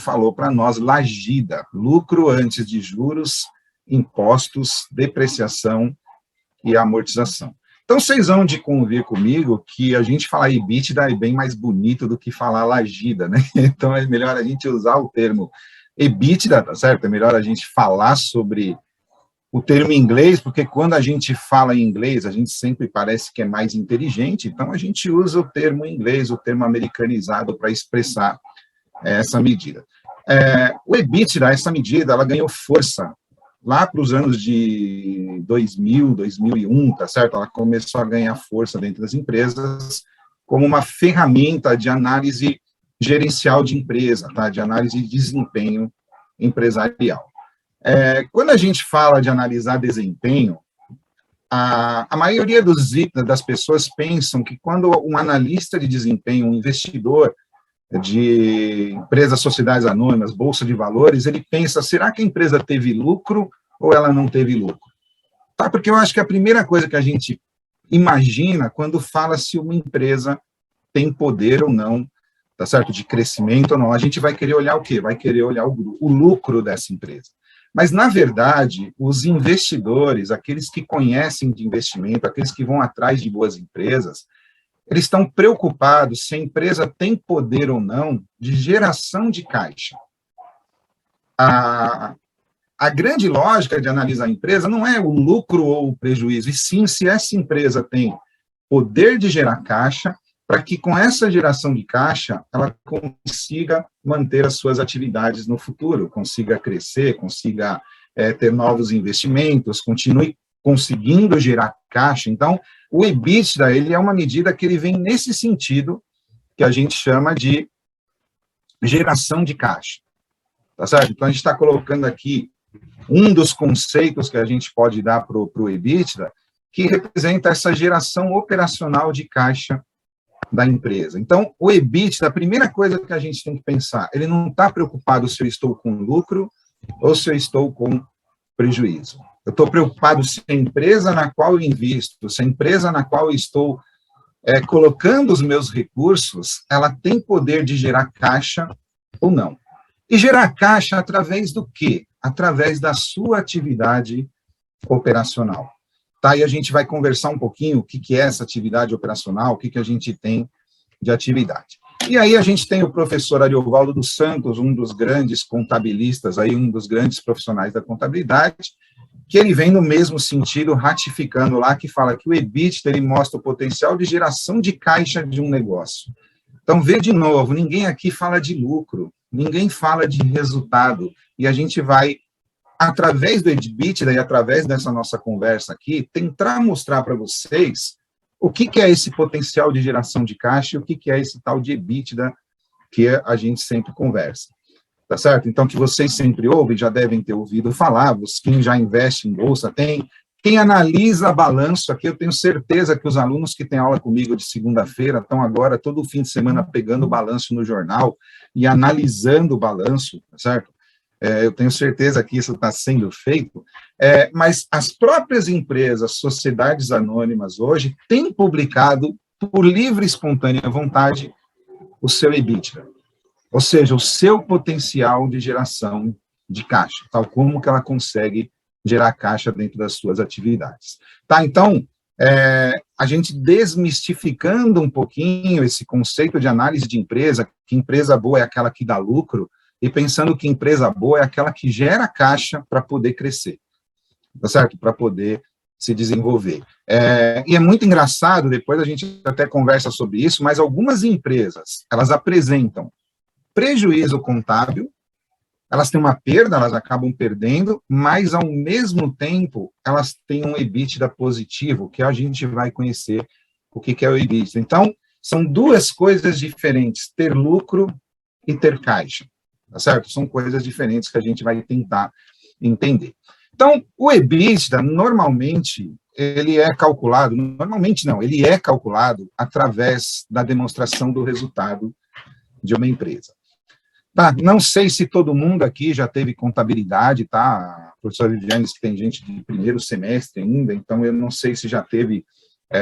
falou para nós, LAGIDA, lucro antes de juros, impostos, depreciação e amortização. Então, vocês vão de convir comigo que a gente falar EBITDA é bem mais bonito do que falar LAGIDA, né? Então, é melhor a gente usar o termo EBITDA, tá certo? É melhor a gente falar sobre o termo em inglês, porque quando a gente fala em inglês, a gente sempre parece que é mais inteligente, então a gente usa o termo em inglês, o termo americanizado para expressar essa medida. O EBITDA, essa medida, ela ganhou força lá para os anos de 2000, 2001, tá certo? Ela começou a ganhar força dentro das empresas como uma ferramenta de análise gerencial de empresa, tá? De análise de desempenho empresarial. Quando a gente fala de analisar desempenho, a maioria das pessoas pensam que quando um analista de desempenho, um investidor de empresas, sociedades anônimas, bolsa de valores, ele pensa, será que a empresa teve lucro ou ela não teve lucro? Tá? Porque eu acho que a primeira coisa que a gente imagina quando fala se uma empresa tem poder ou não, tá certo? De crescimento ou não, a gente vai querer olhar o quê? Vai querer olhar o lucro dessa empresa. Mas, na verdade, os investidores, aqueles que conhecem de investimento, aqueles que vão atrás de boas empresas, eles estão preocupados se a empresa tem poder ou não de geração de caixa. A grande lógica de analisar a empresa não é o lucro ou o prejuízo, e sim se essa empresa tem poder de gerar caixa, para que com essa geração de caixa, ela consiga manter as suas atividades no futuro, consiga crescer, consiga ter novos investimentos, continue conseguindo gerar caixa. Então, o EBITDA, ele é uma medida que ele vem nesse sentido, que a gente chama de geração de caixa, tá certo? Então, a gente está colocando aqui um dos conceitos que a gente pode dar para o EBITDA, que representa essa geração operacional de caixa da empresa. Então, o EBITDA, a primeira coisa que a gente tem que pensar, ele não está preocupado se eu estou com lucro ou se eu estou com prejuízo. Eu estou preocupado se a empresa na qual eu invisto, se a empresa na qual eu estou colocando os meus recursos, ela tem poder de gerar caixa ou não. E gerar caixa através do quê? Através da sua atividade operacional. Tá, e a gente vai conversar um pouquinho o que é essa atividade operacional, o que a gente tem de atividade. E aí a gente tem o professor Ariovaldo dos Santos, um dos grandes contabilistas, aí, um dos grandes profissionais da contabilidade, que ele vem no mesmo sentido, ratificando lá, que fala que o EBITDA ele mostra o potencial de geração de caixa de um negócio. Então, vê de novo, ninguém aqui fala de lucro, ninguém fala de resultado, e a gente vai através do EBITDA e através dessa nossa conversa aqui, tentar mostrar para vocês o que é esse potencial de geração de caixa e o que é esse tal de EBITDA que a gente sempre conversa, tá certo? Então, que vocês sempre ouvem, já devem ter ouvido falar, quem já investe em bolsa tem, quem analisa balanço aqui, eu tenho certeza que os alunos que têm aula comigo de segunda-feira estão agora todo fim de semana pegando o balanço no jornal e analisando o balanço, tá certo? Eu tenho certeza que isso está sendo feito, mas as próprias empresas, sociedades anônimas hoje, têm publicado, por livre e espontânea vontade, o seu EBITDA, ou seja, o seu potencial de geração de caixa, tal como que ela consegue gerar caixa dentro das suas atividades. Tá, então, a gente desmistificando um pouquinho esse conceito de análise de empresa, que empresa boa é aquela que dá lucro, e pensando que empresa boa é aquela que gera caixa para poder crescer, tá certo? Para poder se desenvolver. E é muito engraçado, depois a gente até conversa sobre isso, mas algumas empresas, elas apresentam prejuízo contábil, elas têm uma perda, elas acabam perdendo, mas, ao mesmo tempo, elas têm um EBITDA positivo, que a gente vai conhecer o que é o EBITDA. Então, são duas coisas diferentes, ter lucro e ter caixa. Tá certo? São coisas diferentes que a gente vai tentar entender. Então, o EBITDA, normalmente, ele é calculado, normalmente não, ele é calculado através da demonstração do resultado de uma empresa. Tá, não sei se todo mundo aqui já teve contabilidade, tá? A professora Viviane, que tem gente de primeiro semestre ainda, então eu não sei se já teve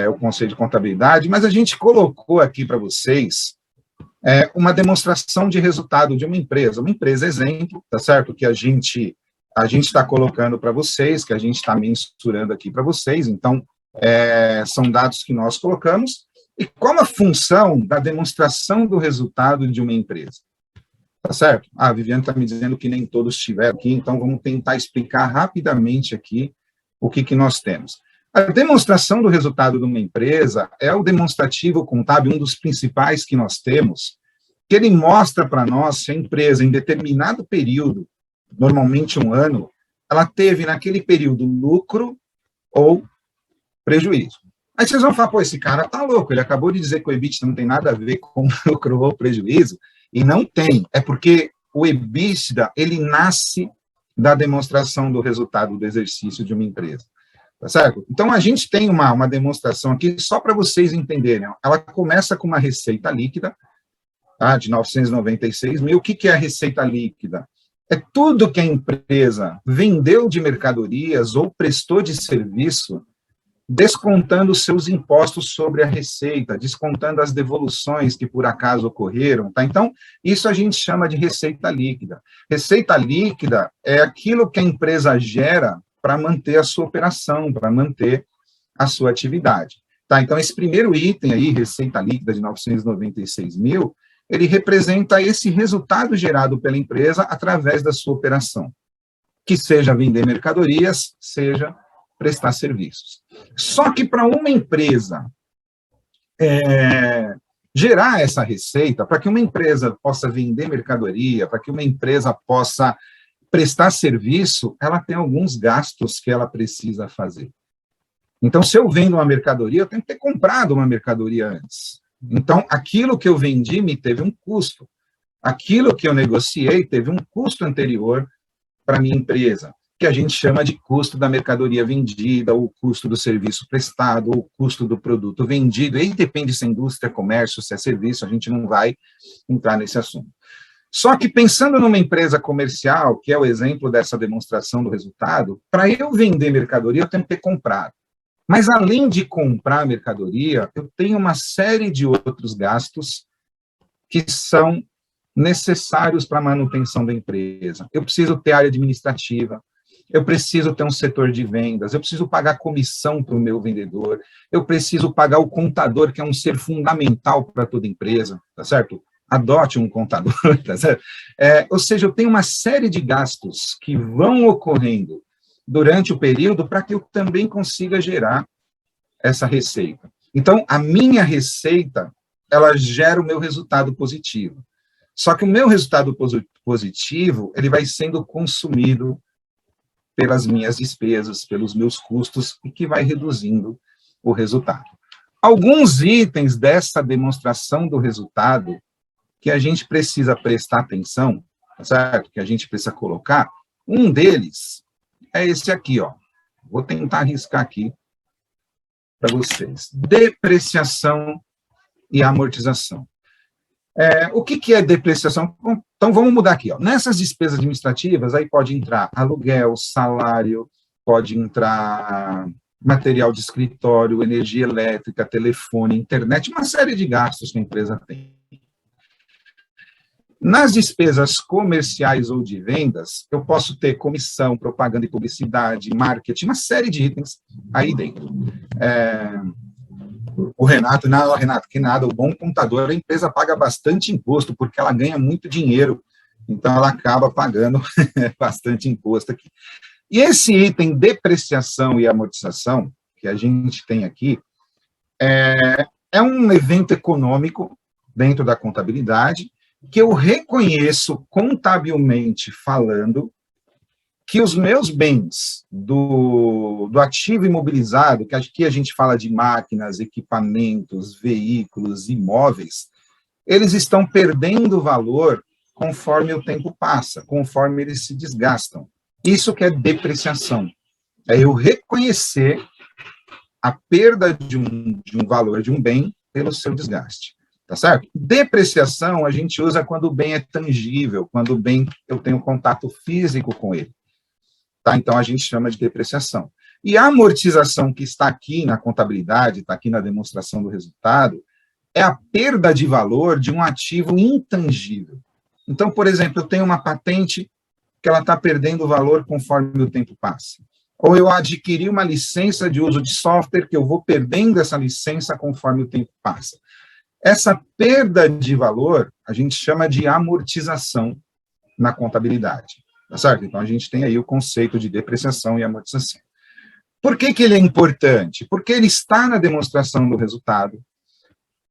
o conceito de contabilidade, mas a gente colocou aqui para vocês uma demonstração de resultado de uma empresa exemplo, tá certo? Que a gente está colocando para vocês, que a gente está mensurando aqui para vocês, então, são dados que nós colocamos, e qual a função da demonstração do resultado de uma empresa? Tá certo? A Viviane está me dizendo que nem todos estiveram aqui, então vamos tentar explicar rapidamente aqui o que nós temos. A demonstração do resultado de uma empresa é o demonstrativo contábil, um dos principais que nós temos, que ele mostra para nós se a empresa, em determinado período, normalmente um ano, ela teve naquele período lucro ou prejuízo. Aí vocês vão falar, pô, esse cara tá louco, ele acabou de dizer que o EBITDA não tem nada a ver com lucro ou prejuízo, e não tem, é porque o EBITDA, ele nasce da demonstração do resultado do exercício de uma empresa, tá certo? Então, a gente tem uma demonstração aqui, só para vocês entenderem, ela começa com uma receita líquida, tá, de 996 mil. O que é a receita líquida? É tudo que a empresa vendeu de mercadorias ou prestou de serviço, descontando os seus impostos sobre a receita, descontando as devoluções que por acaso ocorreram, tá? Então, isso a gente chama de receita líquida. Receita líquida é aquilo que a empresa gera para manter a sua operação, para manter a sua atividade, tá? Então, esse primeiro item aí, receita líquida de 996 mil, ele representa esse resultado gerado pela empresa através da sua operação, que seja vender mercadorias, seja prestar serviços. Só que para uma empresa gerar essa receita, para que uma empresa possa vender mercadoria, para que uma empresa possa prestar serviço, ela tem alguns gastos que ela precisa fazer. Então, se eu vendo uma mercadoria, eu tenho que ter comprado uma mercadoria antes. Então, aquilo que eu vendi me teve um custo. Aquilo que eu negociei teve um custo anterior para a minha empresa, que a gente chama de custo da mercadoria vendida, ou custo do serviço prestado, ou custo do produto vendido, e depende se é indústria, comércio, se é serviço, a gente não vai entrar nesse assunto. Só que pensando numa empresa comercial, que é o exemplo dessa demonstração do resultado, para eu vender mercadoria, eu tenho que ter comprado. Mas, além de comprar a mercadoria, eu tenho uma série de outros gastos que são necessários para a manutenção da empresa. Eu preciso ter área administrativa, eu preciso ter um setor de vendas, eu preciso pagar comissão para o meu vendedor, eu preciso pagar o contador, que é um ser fundamental para toda empresa, tá certo? Adote um contador, tá certo? Ou seja, eu tenho uma série de gastos que vão ocorrendo durante o período para que eu também consiga gerar essa receita. Então, a minha receita, ela gera o meu resultado positivo. Só que o meu resultado positivo, ele vai sendo consumido pelas minhas despesas, pelos meus custos, e que vai reduzindo o resultado. Alguns itens dessa demonstração do resultado que a gente precisa prestar atenção, certo? Que a gente precisa colocar, um deles é esse aqui, ó. Vou tentar arriscar aqui para vocês. Depreciação e amortização. O que é depreciação? Então, vamos mudar aqui. Ó. Nessas despesas administrativas, aí pode entrar aluguel, salário, pode entrar material de escritório, energia elétrica, telefone, internet, uma série de gastos que a empresa tem. Nas despesas comerciais ou de vendas, eu posso ter comissão, propaganda e publicidade, marketing, uma série de itens aí dentro. O Renato, não, Renato, que nada, o bom contador, a empresa paga bastante imposto, porque ela ganha muito dinheiro, então ela acaba pagando bastante imposto aqui. E esse item depreciação e amortização, que a gente tem aqui, é um evento econômico dentro da contabilidade, que eu reconheço contabilmente falando que os meus bens do ativo imobilizado, que aqui a gente fala de máquinas, equipamentos, veículos, imóveis, eles estão perdendo valor conforme o tempo passa, conforme eles se desgastam. Isso que é depreciação. É eu reconhecer a perda de um valor de um bem pelo seu desgaste. Tá certo? Depreciação a gente usa quando o bem é tangível, quando o bem eu tenho contato físico com ele. Tá? Então, a gente chama de depreciação. E a amortização que está aqui na contabilidade, está aqui na demonstração do resultado, é a perda de valor de um ativo intangível. Então, por exemplo, eu tenho uma patente que ela está perdendo valor conforme o tempo passa. Ou eu adquiri uma licença de uso de software que eu vou perdendo essa licença conforme o tempo passa. Essa perda de valor, a gente chama de amortização na contabilidade, tá certo? Então, a gente tem aí o conceito de depreciação e amortização. Por que ele é importante? Porque ele está na demonstração do resultado,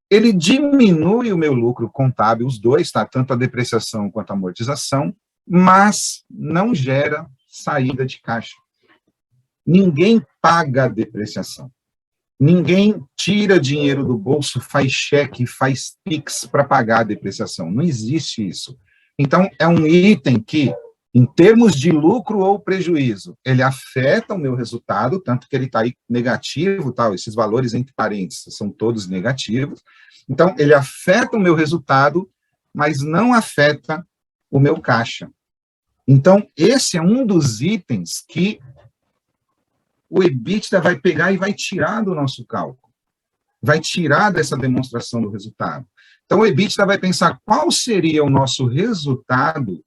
ele diminui o meu lucro contábil, os dois, tá? Tanto a depreciação quanto a amortização, mas não gera saída de caixa. Ninguém paga a depreciação. Ninguém tira dinheiro do bolso, faz cheque, faz Pix para pagar a depreciação. Não existe isso. Então, é um item que, em termos de lucro ou prejuízo, ele afeta o meu resultado, tanto que ele está aí negativo, tal, esses valores entre parênteses são todos negativos. Então, ele afeta o meu resultado, mas não afeta o meu caixa. Então, esse é um dos itens que o EBITDA vai pegar e vai tirar do nosso cálculo, vai tirar dessa demonstração do resultado. Então, o EBITDA vai pensar qual seria o nosso resultado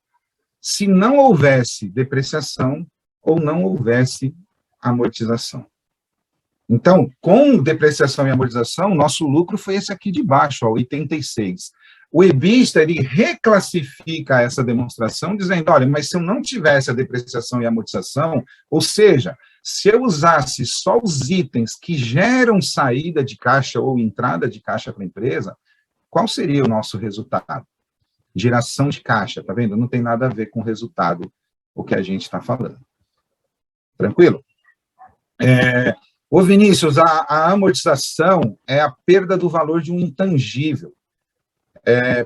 se não houvesse depreciação ou não houvesse amortização. Então, com depreciação e amortização, nosso lucro foi esse aqui de baixo, ó, 86. O EBITDA, ele reclassifica essa demonstração, dizendo, olha, mas se eu não tivesse a depreciação e amortização, ou seja, se eu usasse só os itens que geram saída de caixa ou entrada de caixa para a empresa, qual seria o nosso resultado? Geração de caixa, tá vendo? Não tem nada a ver com o resultado, o que a gente está falando. Tranquilo? Ô Vinícius, a amortização é a perda do valor de um intangível.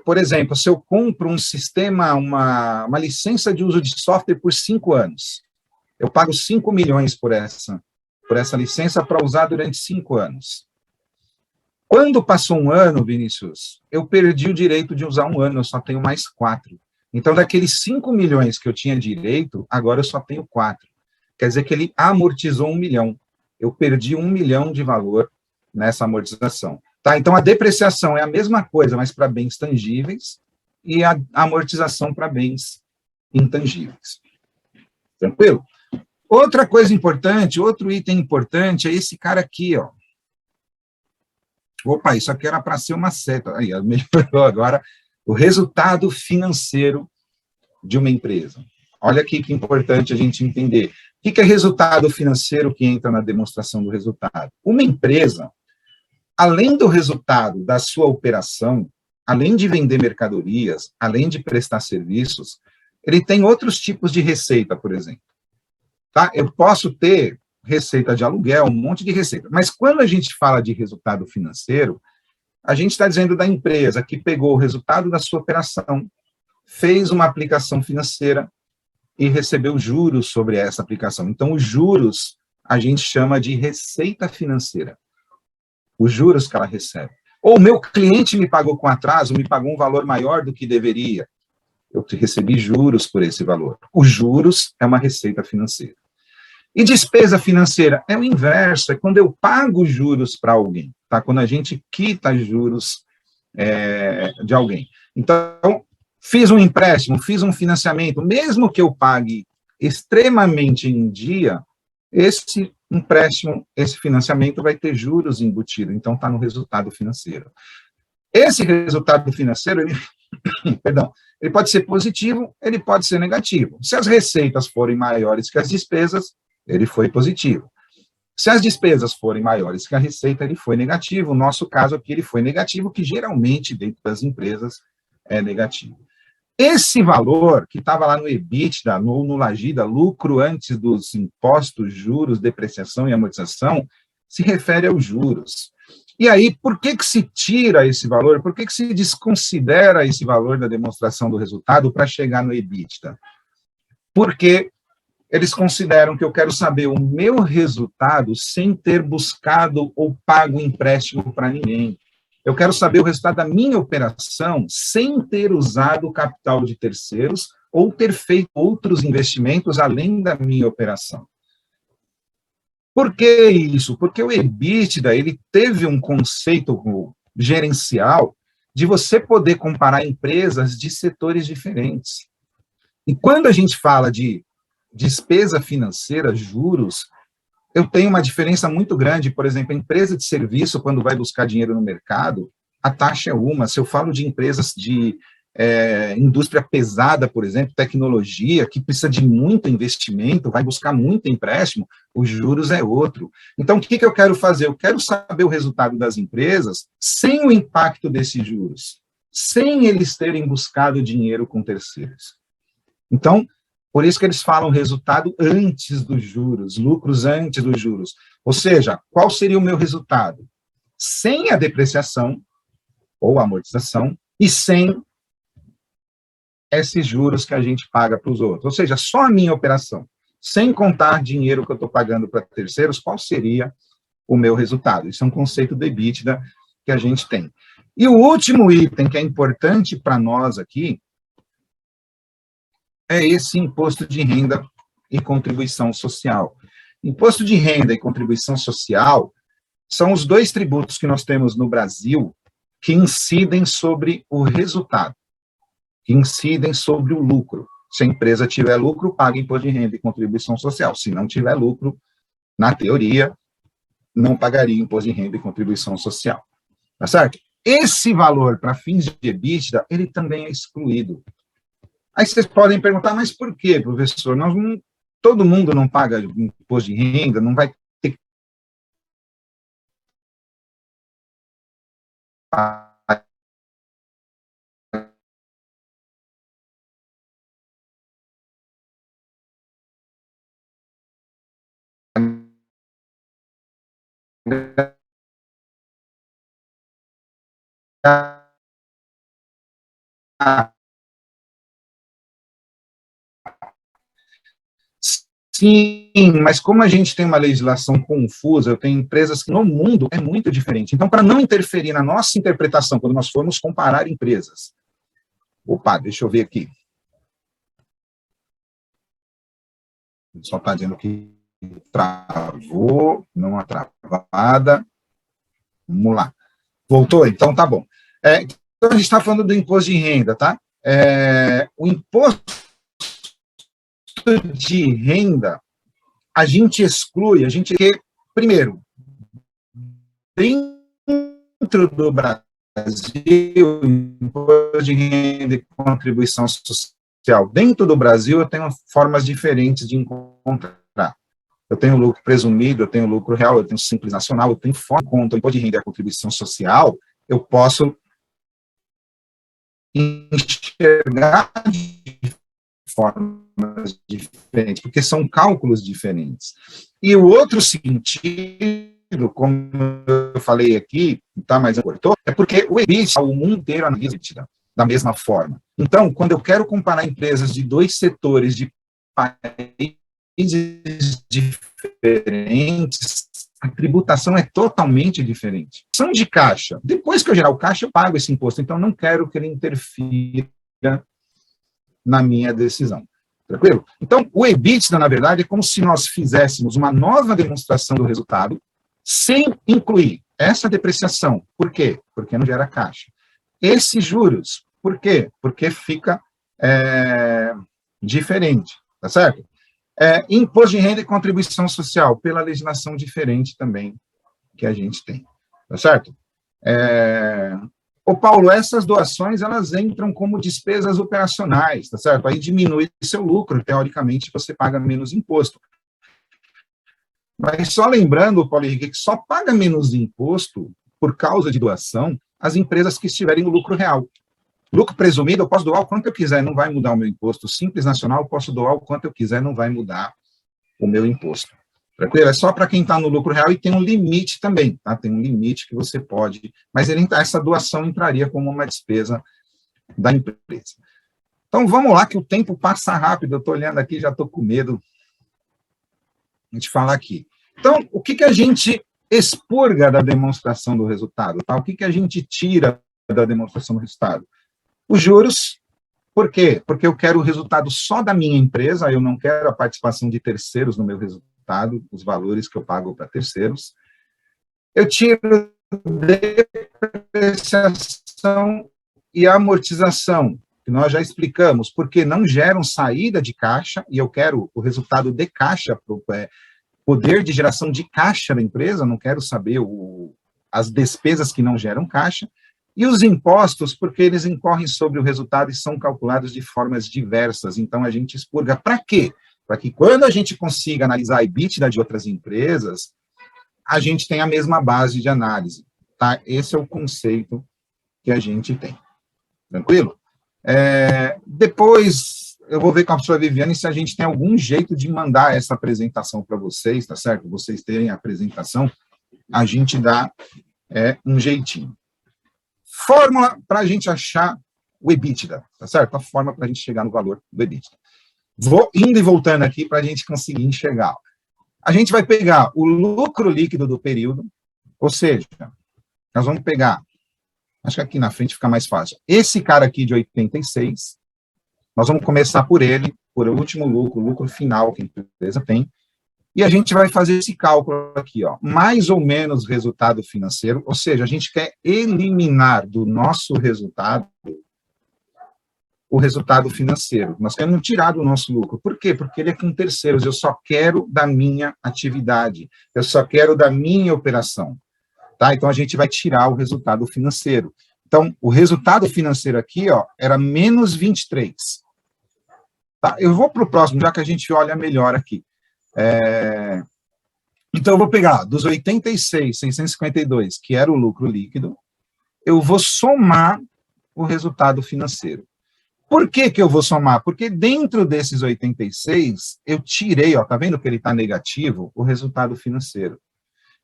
Por exemplo, se eu compro um sistema, uma licença de uso de software por 5 anos, eu pago 5 milhões por essa licença para usar durante 5 anos. Quando passou um ano, Vinícius, eu perdi o direito de usar um ano, eu só tenho mais 4. Então, daqueles 5 milhões que eu tinha direito, agora eu só tenho 4. Quer dizer que ele amortizou 1 milhão. Eu perdi 1 milhão de valor nessa amortização. Tá? Então, a depreciação é a mesma coisa, mas para bens tangíveis, e a amortização para bens intangíveis. Tranquilo? Outra coisa importante, outro item importante, é esse cara aqui, ó. Opa, isso aqui era para ser uma seta. Aí, melhorou agora. O resultado financeiro de uma empresa. Olha aqui que importante a gente entender. O que é resultado financeiro que entra na demonstração do resultado? Uma empresa, além do resultado da sua operação, além de vender mercadorias, além de prestar serviços, ele tem outros tipos de receita, por exemplo. Tá? Eu posso ter receita de aluguel, um monte de receita. Mas quando a gente fala de resultado financeiro, a gente está dizendo da empresa que pegou o resultado da sua operação, fez uma aplicação financeira e recebeu juros sobre essa aplicação. Então, os juros a gente chama de receita financeira. Os juros que ela recebe. Ou o meu cliente me pagou com atraso, me pagou um valor maior do que deveria. Eu recebi juros por esse valor. Os juros é uma receita financeira. E despesa financeira é o inverso, é quando eu pago juros para alguém, tá? Quando a gente quita juros de alguém. Então, fiz um empréstimo, fiz um financiamento, mesmo que eu pague extremamente em dia, esse empréstimo, esse financiamento vai ter juros embutido, então está no resultado financeiro. Esse resultado financeiro, ele pode ser positivo, ele pode ser negativo. Se as receitas forem maiores que as despesas, ele foi positivo. Se as despesas forem maiores que a receita, ele foi negativo. No nosso caso aqui, ele foi negativo, que geralmente, dentro das empresas, é negativo. Esse valor, que estava lá no EBITDA, no Lagida, lucro antes dos impostos, juros, depreciação e amortização, se refere aos juros. E aí, por que se tira esse valor? Por que se desconsidera esse valor da demonstração do resultado para chegar no EBITDA? Porque eles consideram que eu quero saber o meu resultado sem ter buscado ou pago empréstimo para ninguém. Eu quero saber o resultado da minha operação sem ter usado o capital de terceiros ou ter feito outros investimentos além da minha operação. Por que isso? Porque o EBITDA, ele teve um conceito gerencial de você poder comparar empresas de setores diferentes. E quando a gente fala de despesa financeira, juros, eu tenho uma diferença muito grande. Por exemplo, a empresa de serviço, quando vai buscar dinheiro no mercado, a taxa é uma. Se eu falo de empresas de indústria pesada, por exemplo, tecnologia, que precisa de muito investimento, vai buscar muito empréstimo, os juros é outro. Então, o que eu quero fazer? Eu quero saber o resultado das empresas sem o impacto desses juros, sem eles terem buscado dinheiro com terceiros. Então, por isso que eles falam resultado antes dos juros, lucros antes dos juros. Ou seja, qual seria o meu resultado? Sem a depreciação ou amortização e sem esses juros que a gente paga para os outros. Ou seja, só a minha operação, sem contar dinheiro que eu estou pagando para terceiros, qual seria o meu resultado? Isso é um conceito do EBITDA que a gente tem. E o último item que é importante para nós aqui é esse imposto de renda e contribuição social. Imposto de renda e contribuição social são os dois tributos que nós temos no Brasil que incidem sobre o resultado, que incidem sobre o lucro. Se a empresa tiver lucro, paga imposto de renda e contribuição social. Se não tiver lucro, na teoria, não pagaria imposto de renda e contribuição social. Tá certo? Esse valor, para fins de EBITDA, ele também é excluído. Aí vocês podem perguntar, mas por quê, professor? Todo mundo não paga imposto de renda, não vai ter que pagar. Sim, mas como a gente tem uma legislação confusa, eu tenho empresas que no mundo é muito diferente. Então, para não interferir na nossa interpretação, quando nós formos comparar empresas. Opa, deixa eu ver aqui. Só está dizendo que travou, não a travada. Vamos lá. Voltou? Então tá bom. Então, a gente está falando do imposto de renda, tá? O imposto de renda, a gente exclui, primeiro, dentro do Brasil, imposto de renda e contribuição social. Dentro do Brasil, eu tenho formas diferentes de encontrar. Eu tenho lucro presumido, eu tenho lucro real, eu tenho simples nacional, eu tenho forma de conta, o imposto de renda e a contribuição social, eu posso enxergar de formas diferentes, porque são cálculos diferentes. E o outro sentido, como eu falei aqui, tá, mas cortou, é porque o EBITDA, o mundo inteiro analisa da mesma forma. Então, quando eu quero comparar empresas de dois setores de países diferentes, a tributação é totalmente diferente. São de caixa. Depois que eu gerar o caixa, eu pago esse imposto. Então, não quero que ele interfira na minha decisão. Tranquilo? Então, o EBITDA, na verdade, é como se nós fizéssemos uma nova demonstração do resultado sem incluir essa depreciação. Por quê? Porque não gera caixa. Esses juros, por quê? Porque fica diferente, tá certo? Imposto de renda e contribuição social, pela legislação diferente também que a gente tem, tá certo? Ô Paulo, essas doações, elas entram como despesas operacionais, tá certo? Aí diminui seu lucro, teoricamente você paga menos imposto. Mas só lembrando, Paulo Henrique, que só paga menos imposto por causa de doação as empresas que estiverem no lucro real. Lucro presumido, eu posso doar o quanto eu quiser, não vai mudar o meu imposto. Simples nacional, eu posso doar o quanto eu quiser, não vai mudar o meu imposto. Tranquilo? É só para quem está no lucro real e tem um limite também, tá? Tem um limite que você pode, mas essa doação entraria como uma despesa da empresa. Então, vamos lá, que o tempo passa rápido, eu estou olhando aqui, já estou com medo de falar aqui. Então, o que a gente expurga da demonstração do resultado? Tá? O que a gente tira da demonstração do resultado? Os juros. Por quê? Porque eu quero o resultado só da minha empresa, eu não quero a participação de terceiros no meu resultado, os valores que eu pago para terceiros. Eu tiro depreciação e amortização, que nós já explicamos, porque não geram saída de caixa, e eu quero o resultado de caixa, poder de geração de caixa da empresa, não quero saber as despesas que não geram caixa, e os impostos, porque eles incorrem sobre o resultado e são calculados de formas diversas, então a gente expurga. Para quê? Para que quando a gente consiga analisar a EBITDA de outras empresas, a gente tenha a mesma base de análise, tá? Esse é o conceito que a gente tem. Tranquilo? Depois, eu vou ver com a professora Viviane se a gente tem algum jeito de mandar essa apresentação para vocês, tá certo? Vocês terem a apresentação, a gente dá um jeitinho. Fórmula para a gente achar o EBITDA, tá certo? A fórmula para a gente chegar no valor do EBITDA. Vou indo e voltando aqui para a gente conseguir enxergar. A gente vai pegar o lucro líquido do período, ou seja, nós vamos pegar, acho que aqui na frente fica mais fácil, esse cara aqui de 86, nós vamos começar por ele, por o último lucro, o lucro final que a empresa tem, e a gente vai fazer esse cálculo aqui, ó, mais ou menos resultado financeiro, ou seja, a gente quer eliminar do nosso resultado o resultado financeiro. Nós queremos tirar do nosso lucro. Por quê? Porque ele é com terceiros. Eu só quero da minha atividade. Eu só quero da minha operação. Tá? Então, a gente vai tirar o resultado financeiro. Então, o resultado financeiro aqui, ó, era menos 23. Tá? Eu vou para o próximo, já que a gente olha melhor aqui. Então, eu vou pegar dos 86,652, que era o lucro líquido, eu vou somar o resultado financeiro. Por que eu vou somar? Porque dentro desses 86, eu tirei, ó, tá vendo que ele está negativo? O resultado financeiro.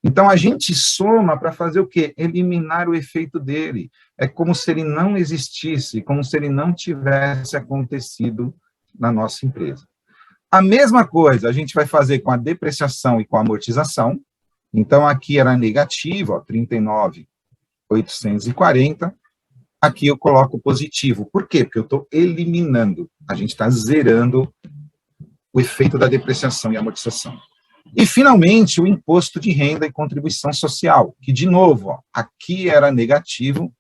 Então, a gente soma para fazer o quê? Eliminar o efeito dele. É como se ele não existisse, como se ele não tivesse acontecido na nossa empresa. A mesma coisa a gente vai fazer com a depreciação e com a amortização. Então, aqui era negativo, ó, 39.840. Aqui eu coloco positivo. Por quê? Porque eu estou eliminando. A gente está zerando o efeito da depreciação e amortização. E, finalmente, o imposto de renda e contribuição social, que, de novo, ó, aqui era negativo.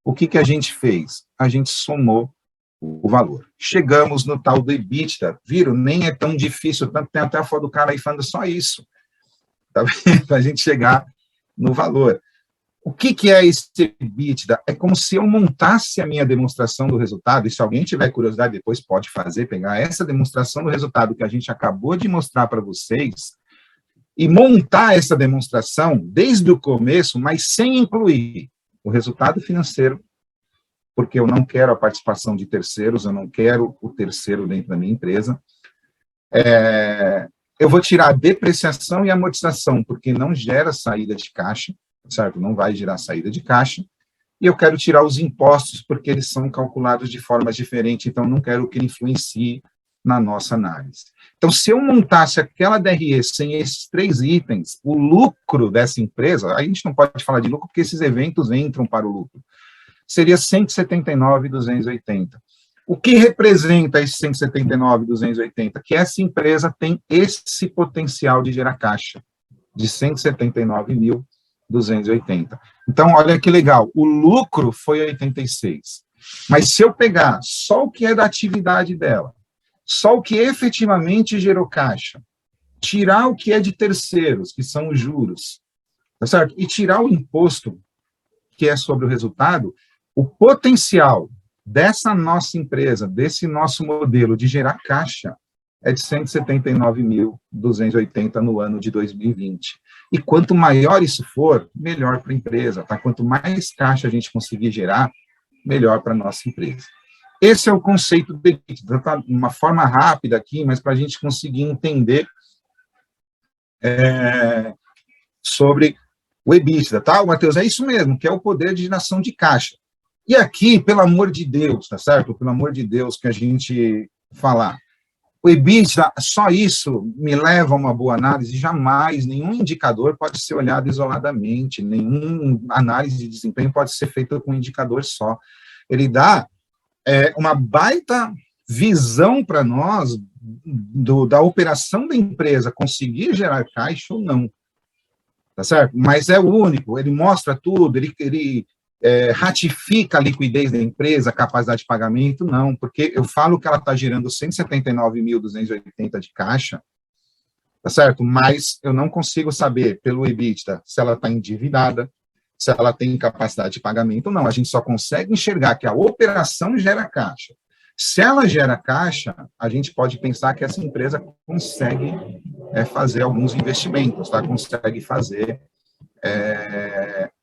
O que a gente fez? A gente somou o valor. Chegamos no tal do EBITDA. Viram? Nem é tão difícil. Tem até a foto do cara aí falando só isso. Tá vendo? Para a gente chegar no valor. O que é esse EBITDA? É como se eu montasse a minha demonstração do resultado, e se alguém tiver curiosidade, depois pode fazer, pegar essa demonstração do resultado que a gente acabou de mostrar para vocês, e montar essa demonstração desde o começo, mas sem incluir o resultado financeiro, porque eu não quero a participação de terceiros, eu não quero o terceiro dentro da minha empresa. Eu vou tirar a depreciação e a amortização, porque não gera saída de caixa, certo? Não vai gerar saída de caixa. E eu quero tirar os impostos, porque eles são calculados de formas diferentes, então não quero que ele influencie na nossa análise. Então, se eu montasse aquela DRE sem esses 3 itens, o lucro dessa empresa, aí a gente não pode falar de lucro, porque esses eventos entram para o lucro, seria 179.280. O que representa esse 179.280? Que essa empresa tem esse potencial de gerar caixa, de 179.280. Então, olha que legal, o lucro foi 86. Mas se eu pegar só o que é da atividade dela, só o que efetivamente gerou caixa, tirar o que é de terceiros, que são os juros, tá certo? E tirar o imposto, que é sobre o resultado, o potencial dessa nossa empresa, desse nosso modelo de gerar caixa, é de 179.280 no ano de 2020. E quanto maior isso for, melhor para a empresa, tá? Quanto mais caixa a gente conseguir gerar, melhor para a nossa empresa. Esse é o conceito do EBITDA, tá? Uma forma rápida aqui, mas para a gente conseguir entender sobre o EBITDA, tá, Matheus? É isso mesmo, que é o poder de geração de caixa. E aqui, pelo amor de Deus, tá certo? Pelo amor de Deus que a gente falar. O EBITDA, só isso me leva a uma boa análise, jamais, nenhum indicador pode ser olhado isoladamente, nenhuma análise de desempenho pode ser feita com um indicador só. Ele dá uma baita visão para nós da operação da empresa conseguir gerar caixa ou não. tá certo? Mas é o único, ele mostra tudo, ele ratifica a liquidez da empresa, a capacidade de pagamento, não, porque eu falo que ela está gerando 179.280 de caixa, tá certo? Mas eu não consigo saber pelo EBITDA se ela está endividada, se ela tem capacidade de pagamento, não. A gente só consegue enxergar que a operação gera caixa. Se ela gera caixa, a gente pode pensar que essa empresa consegue fazer alguns investimentos, tá? Consegue fazer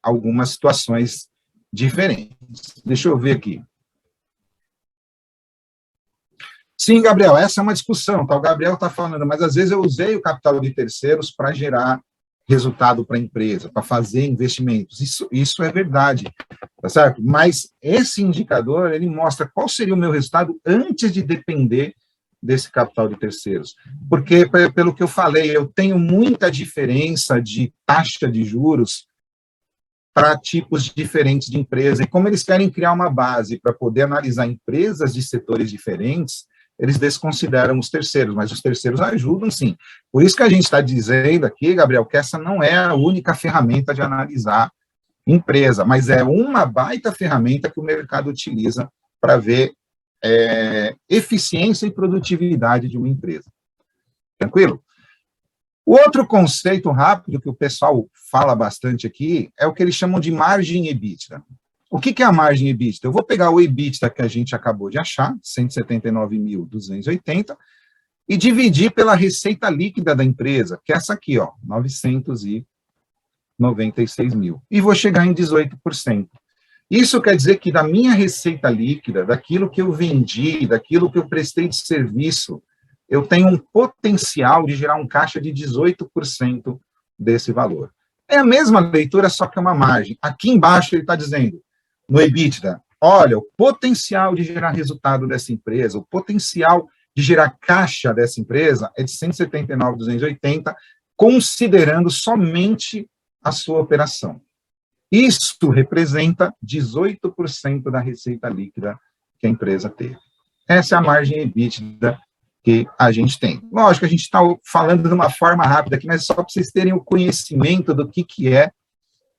algumas situações diferentes. Deixa eu ver aqui. Sim, Gabriel, essa é uma discussão, tá? O Gabriel está falando, mas às vezes eu usei o capital de terceiros para gerar resultado para a empresa, para fazer investimentos. Isso é verdade, tá certo? Mas esse indicador, ele mostra qual seria o meu resultado antes de depender desse capital de terceiros. Porque, pelo que eu falei, eu tenho muita diferença de taxa de juros para tipos diferentes de empresa. E como eles querem criar uma base para poder analisar empresas de setores diferentes, eles desconsideram os terceiros, mas os terceiros ajudam, sim. Por isso que a gente está dizendo aqui, Gabriel, que essa não é a única ferramenta de analisar empresa, mas é uma baita ferramenta que o mercado utiliza para ver eficiência e produtividade de uma empresa. Tranquilo? O outro conceito rápido que o pessoal fala bastante aqui é o que eles chamam de margem EBITDA. O que é a margem EBITDA? Eu vou pegar o EBITDA que a gente acabou de achar, 179.280, e dividir pela receita líquida da empresa, que é essa aqui, ó, 996 mil. E vou chegar em 18%. Isso quer dizer que da minha receita líquida, daquilo que eu vendi, daquilo que eu prestei de serviço, eu tenho um potencial de gerar um caixa de 18% desse valor. É a mesma leitura, só que é uma margem. Aqui embaixo ele está dizendo, no EBITDA, olha, o potencial de gerar resultado dessa empresa, o potencial de gerar caixa dessa empresa é de 179.280, considerando somente a sua operação. Isso representa 18% da receita líquida que a empresa teve. Essa é a margem EBITDA que a gente tem. Lógico, a gente está falando de uma forma rápida aqui, mas só para vocês terem o conhecimento do que é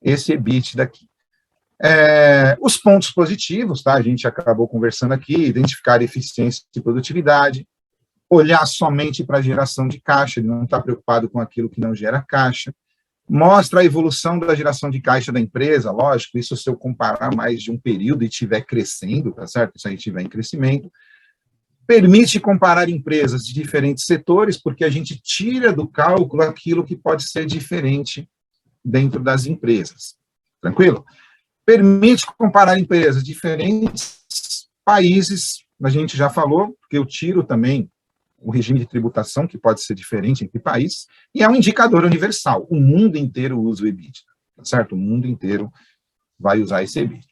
esse EBITDA aqui. Os pontos positivos, tá? A gente acabou conversando aqui, identificar eficiência e produtividade, olhar somente para a geração de caixa, ele não está preocupado com aquilo que não gera caixa, mostra a evolução da geração de caixa da empresa, lógico, isso se eu comparar mais de um período e estiver crescendo, tá certo? Se a gente estiver em crescimento, permite comparar empresas de diferentes setores, porque a gente tira do cálculo aquilo que pode ser diferente dentro das empresas, tranquilo? Permite comparar empresas de diferentes países, a gente já falou, porque eu tiro também o regime de tributação, que pode ser diferente entre países, e é um indicador universal. O mundo inteiro usa o EBITDA, tá certo? O mundo inteiro vai usar esse EBITDA.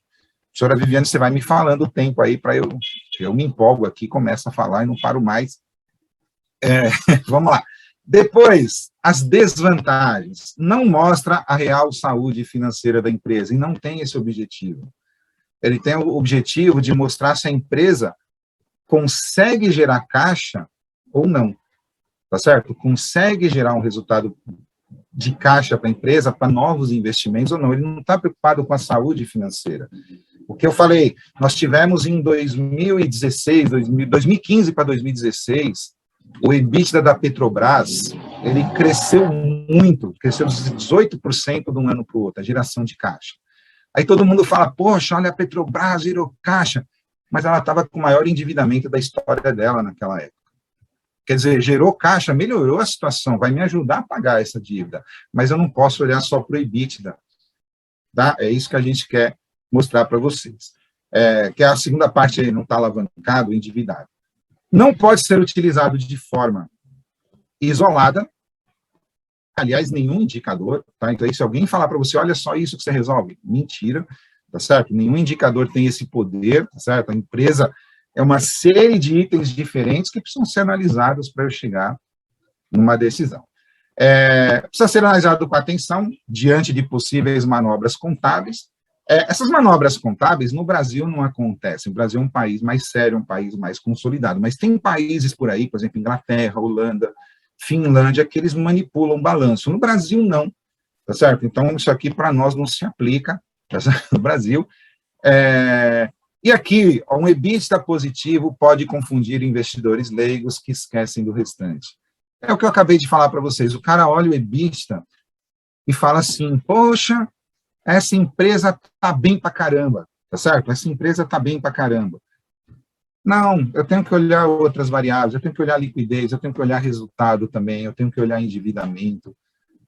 Senhora Viviane, você vai me falando o tempo aí para eu me empolgo aqui, começo a falar e não paro mais. Vamos lá. Depois, as desvantagens. Não mostra a real saúde financeira da empresa, e não tem esse objetivo. Ele tem o objetivo de mostrar se a empresa consegue gerar caixa ou não, tá certo? Consegue gerar um resultado de caixa para a empresa, para novos investimentos ou não. Ele não está preocupado com a saúde financeira. O que eu falei, nós tivemos em 2016, 2015 para 2016, o EBITDA da Petrobras, ele cresceu muito, cresceu 18% de um ano para o outro, a geração de caixa. Aí todo mundo fala, poxa, olha, a Petrobras gerou caixa, mas ela estava com o maior endividamento da história dela naquela época. Quer dizer, gerou caixa, melhorou a situação, vai me ajudar a pagar essa dívida, mas eu não posso olhar só para o EBITDA. Tá? É isso que a gente quer mostrar para vocês. Que a segunda parte aí não está alavancado, endividado. Não pode ser utilizado de forma isolada, aliás, nenhum indicador, tá? Então, se alguém falar para você, olha só isso que você resolve, mentira, tá certo? Nenhum indicador tem esse poder, tá certo? A empresa é uma série de itens diferentes que precisam ser analisados para eu chegar numa decisão. Precisa ser analisado com atenção diante de possíveis manobras contábeis. Essas manobras contábeis no Brasil não acontecem. O Brasil é um país mais sério, um país mais consolidado, mas tem países por aí, por exemplo, Inglaterra, Holanda, Finlândia, que eles manipulam balanço. No Brasil, não. tá certo? Então, isso aqui para nós não se aplica, tá certo? No Brasil. E aqui, um EBITDA positivo pode confundir investidores leigos que esquecem do restante. É o que eu acabei de falar para vocês. O cara olha o EBITDA e fala assim, poxa, essa empresa está bem para caramba, tá certo? Essa empresa está bem para caramba. Não, eu tenho que olhar outras variáveis, eu tenho que olhar liquidez, eu tenho que olhar resultado também, eu tenho que olhar endividamento,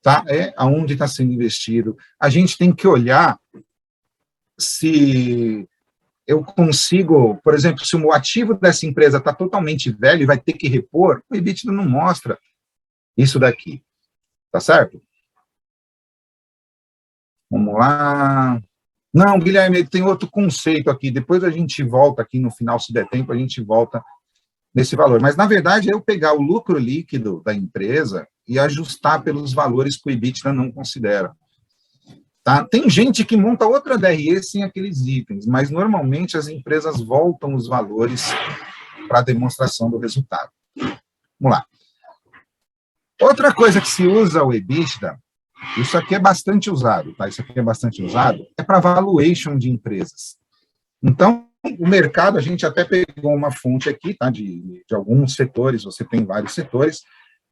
tá? Aonde está sendo investido. A gente tem que olhar se eu consigo, por exemplo, se o ativo dessa empresa está totalmente velho e vai ter que repor, o EBITDA não mostra isso daqui, tá certo? Vamos lá. Não, Guilherme, tem outro conceito aqui, depois a gente volta aqui no final, se der tempo, a gente volta nesse valor. Mas, na verdade, é eu pegar o lucro líquido da empresa e ajustar pelos valores que o EBITDA não considera. Tá? Tem gente que monta outra DRE sem aqueles itens, mas, normalmente, as empresas voltam os valores para a demonstração do resultado. Vamos lá. Outra coisa que se usa o EBITDA, isso aqui é bastante usado, tá? Isso aqui é bastante usado, é para valuation de empresas. Então, o mercado, a gente até pegou uma fonte aqui, tá? De alguns setores, você tem vários setores,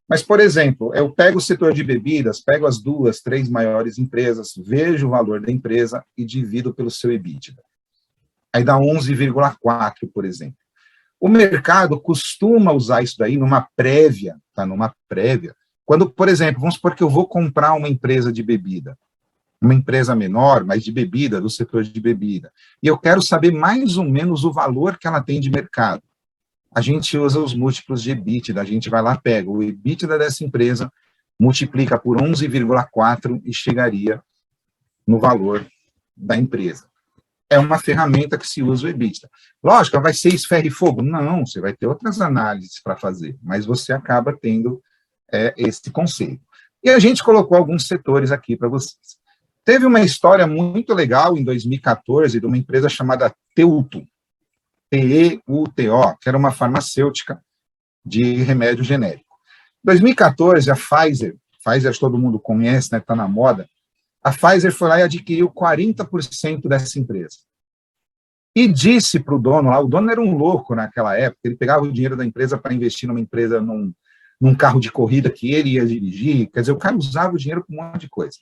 mas, por exemplo, eu pego o setor de bebidas, pego as 2, 3 maiores empresas, vejo o valor da empresa e divido pelo seu EBITDA. Aí dá 11,4, por exemplo. O mercado costuma usar isso daí numa prévia, tá? Numa prévia. Quando, por exemplo, vamos supor que eu vou comprar uma empresa de bebida, uma empresa menor, mas de bebida, do setor de bebida, e eu quero saber mais ou menos o valor que ela tem de mercado. A gente usa os múltiplos de EBITDA, a gente vai lá, pega o EBITDA dessa empresa, multiplica por 11,4 e chegaria no valor da empresa. É uma ferramenta que se usa o EBITDA. Lógico, vai ser isso ferro e fogo? Não, você vai ter outras análises para fazer, mas você acaba tendo esse conceito. E a gente colocou alguns setores aqui para vocês. Teve uma história muito legal em 2014 de uma empresa chamada Teuto, T-E-U-T-O, que era uma farmacêutica de remédio genérico. Em 2014, a Pfizer todo mundo conhece, né, está na moda, a Pfizer foi lá e adquiriu 40% dessa empresa. E disse para o dono lá, o dono era um louco naquela época, ele pegava o dinheiro da empresa para investir numa empresa, num carro de corrida que ele ia dirigir, quer dizer, o cara usava o dinheiro para um monte de coisa.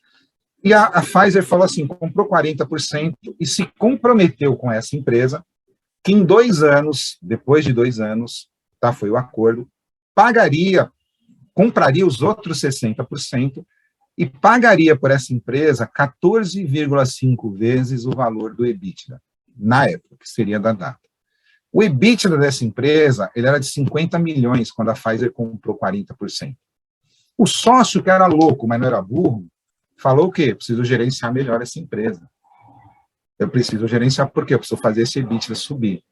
E a Pfizer falou assim, comprou 40% e se comprometeu com essa empresa que em 2 anos, depois de 2 anos, tá, foi o acordo, compraria os outros 60% e pagaria por essa empresa 14,5 vezes o valor do EBITDA, na época, que seria da data. O EBITDA dessa empresa, ele era de 50 milhões, quando a Pfizer comprou 40%. O sócio, que era louco, mas não era burro, falou o quê? Preciso gerenciar melhor essa empresa. Eu preciso gerenciar, por quê? Eu preciso fazer esse EBITDA subir.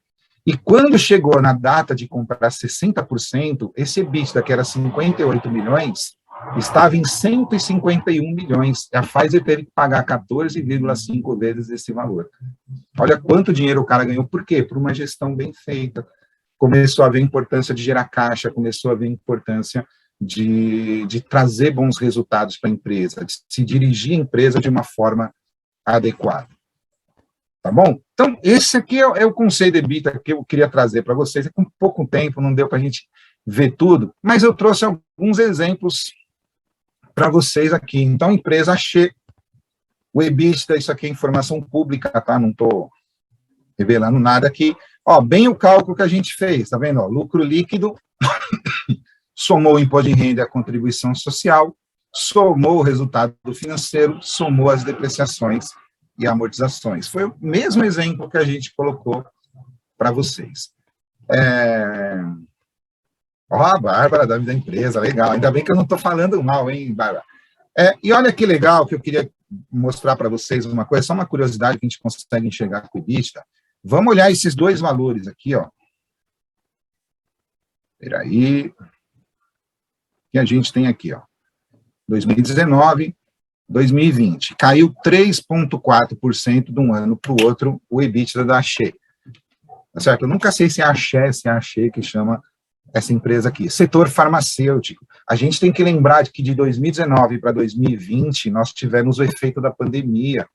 E quando chegou na data de comprar 60%, esse EBITDA, que era 58 milhões, estava em 151 milhões. A Pfizer teve que pagar 14,5 vezes esse valor. Olha quanto dinheiro o cara ganhou. Por quê? Por uma gestão bem feita. Começou a ver a importância de gerar caixa, começou a ver a importância de trazer bons resultados para a empresa, de se dirigir a empresa de uma forma adequada. Tá bom? Então, esse aqui é o conceito de EBITDA que eu queria trazer para vocês. É com pouco tempo, não deu para a gente ver tudo, mas eu trouxe alguns exemplos para vocês aqui. Então, empresa Axê, o EBITDA, isso aqui é informação pública, tá? Não estou revelando nada aqui. Ó, bem o cálculo que a gente fez, tá vendo? Ó, lucro líquido, somou o imposto de renda e a contribuição social, somou o resultado financeiro, somou as depreciações e amortizações. Foi o mesmo exemplo que a gente colocou para vocês. Ó, Bárbara, da empresa, legal. Ainda bem que eu não estou falando mal, hein, Bárbara? E olha que legal que eu queria mostrar para vocês uma coisa, só uma curiosidade que a gente consegue enxergar com o EBITDA. Vamos olhar esses 2 valores aqui, ó. Espera aí. Que a gente tem aqui, ó. 2019, 2020. Caiu 3,4% de um ano para o outro o EBITDA da Axê. Tá certo? Eu nunca sei se é a Axé que chama essa empresa aqui. Setor farmacêutico. A gente tem que lembrar de que de 2019 para 2020, nós tivemos o efeito da pandemia.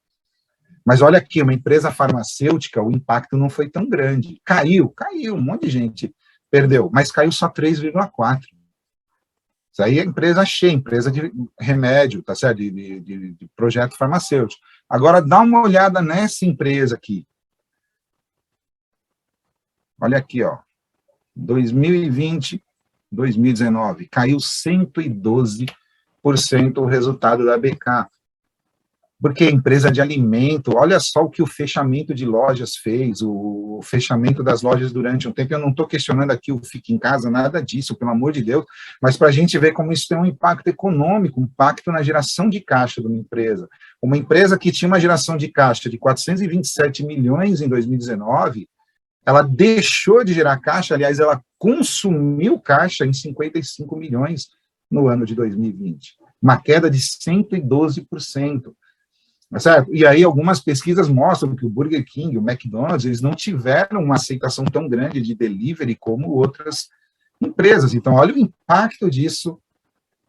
Mas olha aqui, uma empresa farmacêutica, o impacto não foi tão grande. Caiu, um monte de gente perdeu, mas caiu só 3,4%. Isso aí é empresa cheia, empresa de remédio, tá certo? De projeto farmacêutico. Agora, dá uma olhada nessa empresa aqui. Olha aqui, ó. 2020, 2019, caiu 112% o resultado da BK. Porque a empresa de alimento, olha só o que o fechamento de lojas fez, o fechamento das lojas durante um tempo. Eu não estou questionando aqui o Fique em Casa, nada disso, pelo amor de Deus, mas para a gente ver como isso tem um impacto econômico, um impacto na geração de caixa de uma empresa. Uma empresa que tinha uma geração de caixa de 427 milhões em 2019, ela deixou de gerar caixa, aliás, ela consumiu caixa em 55 milhões no ano de 2020. Uma queda de 112%. Certo? E aí algumas pesquisas mostram que o Burger King, o McDonald's, eles não tiveram uma aceitação tão grande de delivery como outras empresas. Então, olha o impacto disso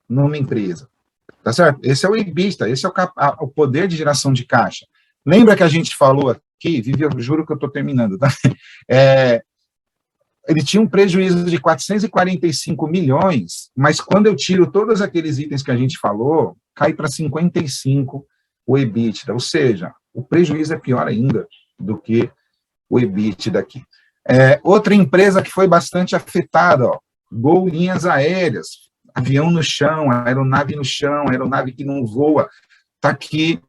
numa empresa. Tá certo? Esse é o EBITDA, esse é o poder de geração de caixa. Lembra que a gente falou aqui, Vivi, eu juro que eu estou terminando, tá? Ele tinha um prejuízo de 445 milhões, mas quando eu tiro todos aqueles itens que a gente falou, cai para 55 o EBITDA, ou seja, o prejuízo é pior ainda do que o EBITDA aqui. Outra empresa que foi bastante afetada, ó, Gol Linhas Aéreas, avião no chão, aeronave no chão, aeronave que não voa, está aqui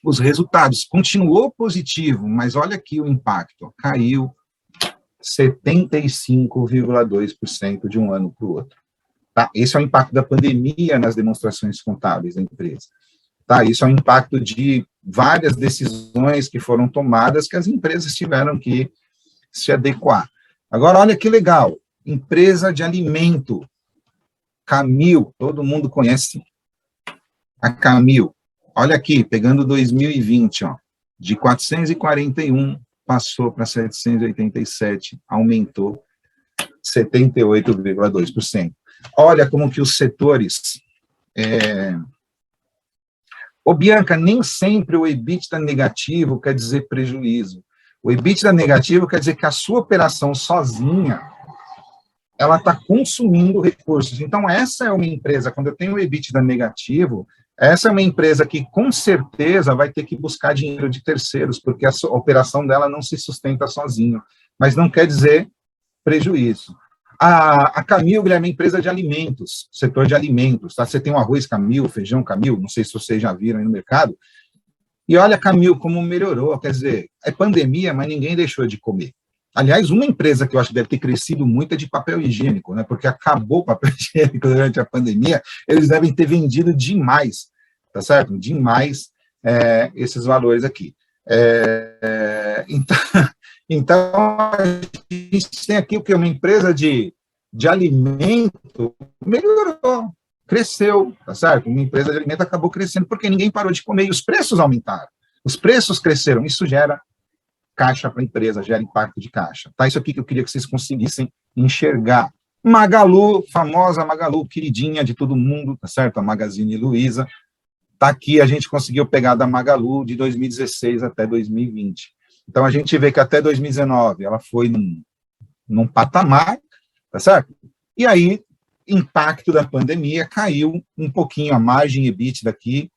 os resultados. Continuou positivo, mas olha aqui o impacto, ó, caiu 75,2% de um ano para o outro. Tá? Esse é o impacto da pandemia nas demonstrações contábeis da empresa. Tá, isso é um impacto de várias decisões que foram tomadas que as empresas tiveram que se adequar. Agora, olha que legal, empresa de alimento, Camil, todo mundo conhece a Camil. Olha aqui, pegando 2020, ó, de 441 passou para 787, aumentou 78,2%. Olha como que os setores... Ô, Bianca, nem sempre o EBITDA negativo quer dizer prejuízo. O EBITDA negativo quer dizer que a sua operação sozinha, ela está consumindo recursos. Então, essa é uma empresa, quando eu tenho o EBITDA negativo, essa é uma empresa que, com certeza, vai ter que buscar dinheiro de terceiros, porque a operação dela não se sustenta sozinha. Mas não quer dizer prejuízo. A Camil é uma empresa de alimentos, setor de alimentos, tá? Você tem o arroz Camil, feijão Camil, não sei se vocês já viram aí no mercado, e olha a Camil como melhorou, quer dizer, é pandemia, mas ninguém deixou de comer. Aliás, uma empresa que eu acho que deve ter crescido muito é de papel higiênico, né? Porque acabou o papel higiênico durante a pandemia, eles devem ter vendido demais, tá certo? Demais esses valores aqui. Então, a gente tem aqui o que? Uma empresa de alimento melhorou, cresceu, tá certo? Uma empresa de alimento acabou crescendo porque ninguém parou de comer e os preços aumentaram. Os preços cresceram, isso gera caixa para a empresa, gera impacto de caixa. Tá? Isso aqui que eu queria que vocês conseguissem enxergar. Magalu, famosa Magalu, queridinha de todo mundo, tá certo? A Magazine Luiza. Tá aqui, a gente conseguiu pegar da Magalu de 2016 até 2020. Então, a gente vê que até 2019 ela foi num patamar, tá certo? E aí, impacto da pandemia, caiu um pouquinho a margem EBITDA daqui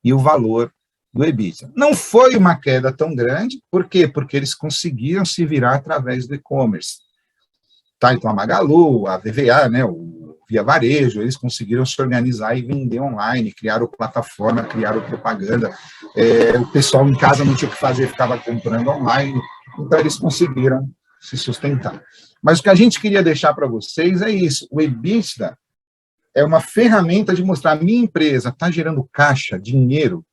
e o valor do EBITDA. Não foi uma queda tão grande, por quê? Porque eles conseguiram se virar através do e-commerce. Tá? Então, a Magalu, a VVA, né, o Via Varejo, eles conseguiram se organizar e vender online, criaram plataforma, criaram propaganda, o pessoal em casa não tinha o que fazer, ficava comprando online, então eles conseguiram se sustentar. Mas o que a gente queria deixar para vocês é isso, o EBITDA é uma ferramenta de mostrar, minha empresa está gerando caixa, dinheiro,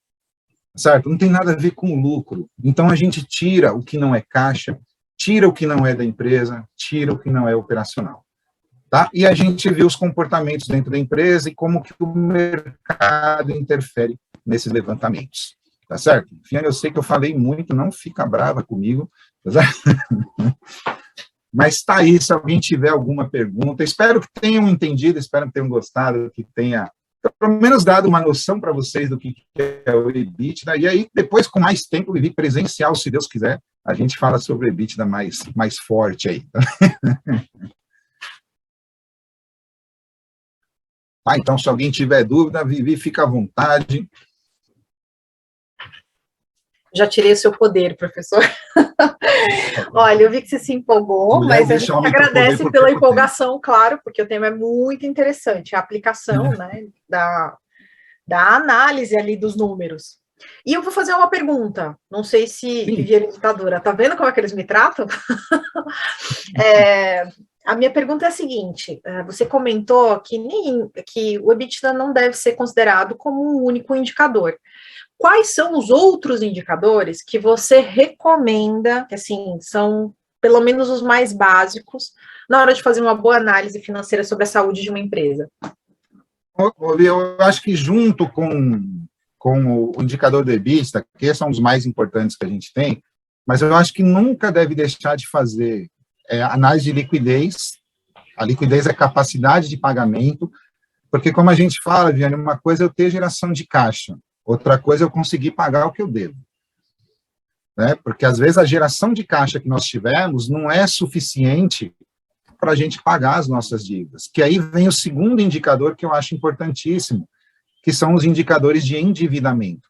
certo? Não tem nada a ver com lucro, então a gente tira o que não é caixa, tira o que não é da empresa, tira o que não é operacional. Tá? E a gente viu os comportamentos dentro da empresa e como que o mercado interfere nesses levantamentos. Tá certo? Fiana, eu sei que eu falei muito, não fica brava comigo. Tá certo? Mas tá aí, se alguém tiver alguma pergunta, espero que tenham entendido, espero que tenham gostado, que tenha pelo menos dado uma noção para vocês do que é o EBITDA, e aí depois, com mais tempo, vivi presencial, se Deus quiser, a gente fala sobre o EBITDA mais forte aí. Ah, então, se alguém tiver dúvida, Vivi, fica à vontade. Já tirei o seu poder, professor. Olha, eu vi que você se empolgou, mas a gente agradece pela empolgação, claro, porque o tema é muito interessante, a aplicação, né, da análise ali dos números. E eu vou fazer uma pergunta, não sei se Viviane ditadura, tá vendo como é que eles me tratam? A minha pergunta é a seguinte, você comentou que o EBITDA não deve ser considerado como um único indicador. Quais são os outros indicadores que você recomenda, que assim, são pelo menos os mais básicos, na hora de fazer uma boa análise financeira sobre a saúde de uma empresa? Eu acho que junto com o indicador do EBITDA, que são os mais importantes que a gente tem, mas eu acho que nunca deve deixar de fazer análise de liquidez. A liquidez é capacidade de pagamento, porque como a gente fala, Viane, uma coisa é eu ter geração de caixa, outra coisa é eu conseguir pagar o que eu devo. Né? Porque, às vezes, a geração de caixa que nós tivemos não é suficiente para a gente pagar as nossas dívidas. Que aí vem o segundo indicador que eu acho importantíssimo, que são os indicadores de endividamento.